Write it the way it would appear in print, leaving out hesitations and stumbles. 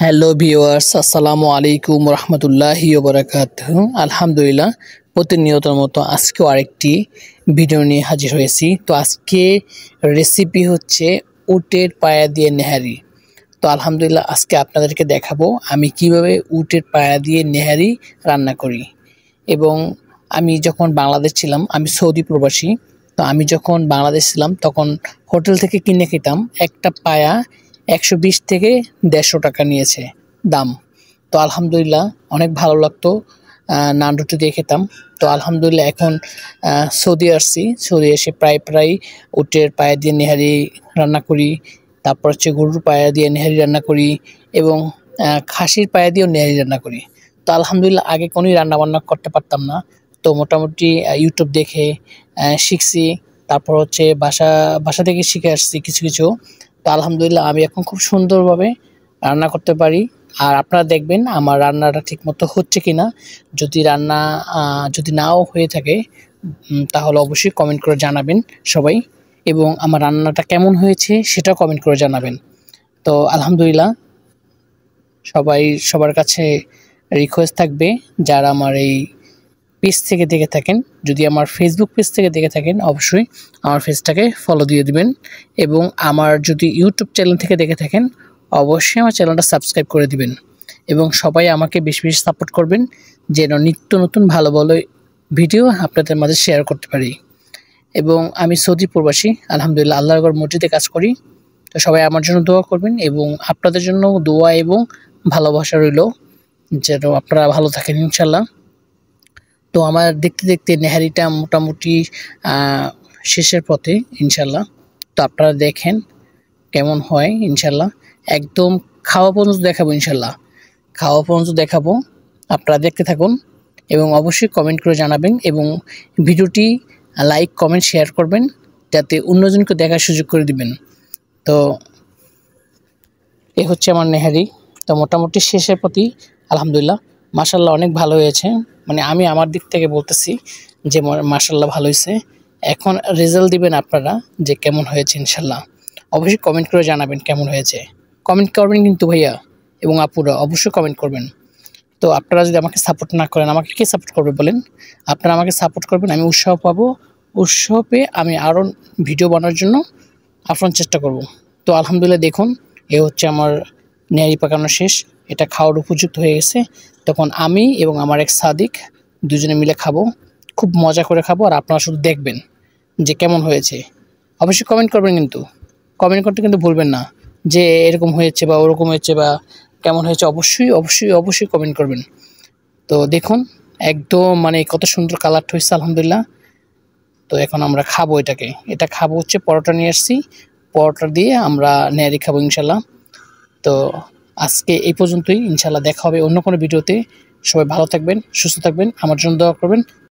Hello viewers, আসসালামু আলাইকুম রহমতুল্লাহি ওবরাকাতুহু। আলহামদুলিল্লাহ, প্রতিনিয়তর মতো আজকেও আরেকটি ভিডিও নিয়ে হাজির হয়েছি। তো আজকে রেসিপি হচ্ছে উটের পায়া দিয়ে নেহারি। তো আলহামদুলিল্লাহ, আজকে আপনাদেরকে দেখাবো আমি কিভাবে উটের পায়া দিয়ে নেহারি রান্না করি। এবং আমি যখন বাংলাদেশ ছিলাম, আমি সৌদি প্রবাসী। তো আমি যখন বাংলাদেশ ছিলাম তখন হোটেল থেকে কিনে খেতাম একটা পায়া ১২০ থেকে ১৫০ টাকা নিয়েছে দাম। তো আলহামদুলিল্লাহ অনেক ভালো লাগতো, নান রুটি দিয়ে খেতাম। তো আলহামদুলিল্লাহ এখন সৌদি আসছি, সৌদি এসে প্রায় প্রায় উটের পায়া দিয়ে নেহারি রান্না করি। তারপর হচ্ছে গরুর পায়া দিয়ে নেহারি রান্না করি এবং খাসির পায়া দিয়েও নেহারি রান্না করি। তো আলহামদুলিল্লাহ আগে কোনোই রান্নাবান্না করতে পারতাম না। তো মোটামুটি ইউটিউব দেখে শিখছি। তারপর হচ্ছে বাসা থেকে শিখে আসছি কিছু কিছু। তো আলহামদুলিল্লাহ আমি এখন খুব সুন্দরভাবে রান্না করতে পারি। আর আপনারা দেখবেন আমার রান্নাটা ঠিকমতো হচ্ছে কিনা। যদি নাও হয়ে থাকে তাহলে অবশ্যই কমেন্ট করে জানাবেন সবাই, এবং আমার রান্নাটা কেমন হয়েছে সেটাও কমেন্ট করে জানাবেন। তো আলহামদুলিল্লাহ সবার কাছে রিকোয়েস্ট থাকবে, যারা আমার এই পেজ থেকে দেখে থাকেন, যদি আমার ফেসবুক পেজ থেকে দেখে থাকেন অবশ্যই আমার পেজটাকে ফলো দিয়ে দিবেন, এবং আমার যদি ইউটিউব চ্যানেল থেকে দেখে থাকেন অবশ্যই আমার চ্যানেলটা সাবস্ক্রাইব করে দিবেন। এবং সবাই আমাকে বেশি বেশি সাপোর্ট করবেন যেন নিত্য নতুন ভালো ভালো ভিডিও আপনাদের মাঝে শেয়ার করতে পারি। এবং আমি সৌদি প্রবাসী, আলহামদুলিল্লাহ আল্লাহর মসজিদে কাজ করি। তো সবাই আমার জন্য দোয়া করবেন, এবং আপনাদের জন্য দোয়া এবং ভালোবাসা রইল যেন আপনারা ভালো থাকেন ইনশাল্লাহ। তো আমার দেখতে দেখতে নেহারিটা মোটামুটি শেষের পথে ইনশাল্লাহ। তো আপনারা দেখেন কেমন হয় ইনশাল্লাহ। একদম খাওয়া পর্যন্ত দেখাবো ইনশাল্লাহ, খাওয়া পর্যন্ত দেখাবো। আপনারা দেখতে থাকুন এবং অবশ্যই কমেন্ট করে জানাবেন, এবং ভিডিওটি লাইক কমেন্ট শেয়ার করবেন যাতে অন্যজনকে দেখার সুযোগ করে দিবেন। তো এ হচ্ছে আমার নেহারি। তো মোটামুটি শেষের প্রতি আলহামদুলিল্লাহ মাশাল্লাহ অনেক ভালো হয়েছে। মানে আমি আমার দিক থেকে বলতেছি যে মাশাল্লাহ ভালো হয়েছে। এখন রেজাল্ট দিবেন আপনারা যে কেমন হয়েছে ইনশাল্লাহ। অবশ্যই কমেন্ট করে জানাবেন কেমন হয়েছে। কমেন্ট করবেন কিন্তু ভাইয়া এবং আপুরা, অবশ্যই কমেন্ট করবেন। তো আপনারা যদি আমাকে সাপোর্ট না করেন, আমাকে কে সাপোর্ট করবে বলেন? আপনারা আমাকে সাপোর্ট করবেন, আমি উৎসাহ পাবো। উৎসাহ পেয়ে আমি আরও ভিডিও বানানোর জন্য আপ্রাণ চেষ্টা করব। তো আলহামদুলিল্লাহ দেখুন, এ হচ্ছে আমার নেহারি পাকানো শেষ। এটা খাওয়ার উপযুক্ত হয়ে গেছে। তখন আমি এবং আমার এক সাদিক দুজনে মিলে খাবো, খুব মজা করে খাবো। আর আপনারা শুধু দেখবেন যে কেমন হয়েছে। অবশ্যই কমেন্ট করবেন, কিন্তু কমেন্ট করতে কিন্তু ভুলবেন না যে এরকম হয়েছে বা ওরকম হয়েছে বা কেমন হয়েছে। অবশ্যই অবশ্যই অবশ্যই কমেন্ট করবেন। তো দেখুন একদম মানে কত সুন্দর কালারটা হয়েছে আলহামদুলিল্লাহ। তো এখন আমরা খাবো এটা খাবো হচ্ছে পরোটা নিয়ে আসছি, পরোটা দিয়ে আমরা নেহারি খাবো ইনশাল্লাহ। তো আজকে এই পর্যন্তই, ইনশাল্লাহ দেখা হবে অন্য কোনো ভিডিওতে। সবাই ভালো থাকবেন, সুস্থ থাকবেন, আমার জন্য দোয়া করবেন।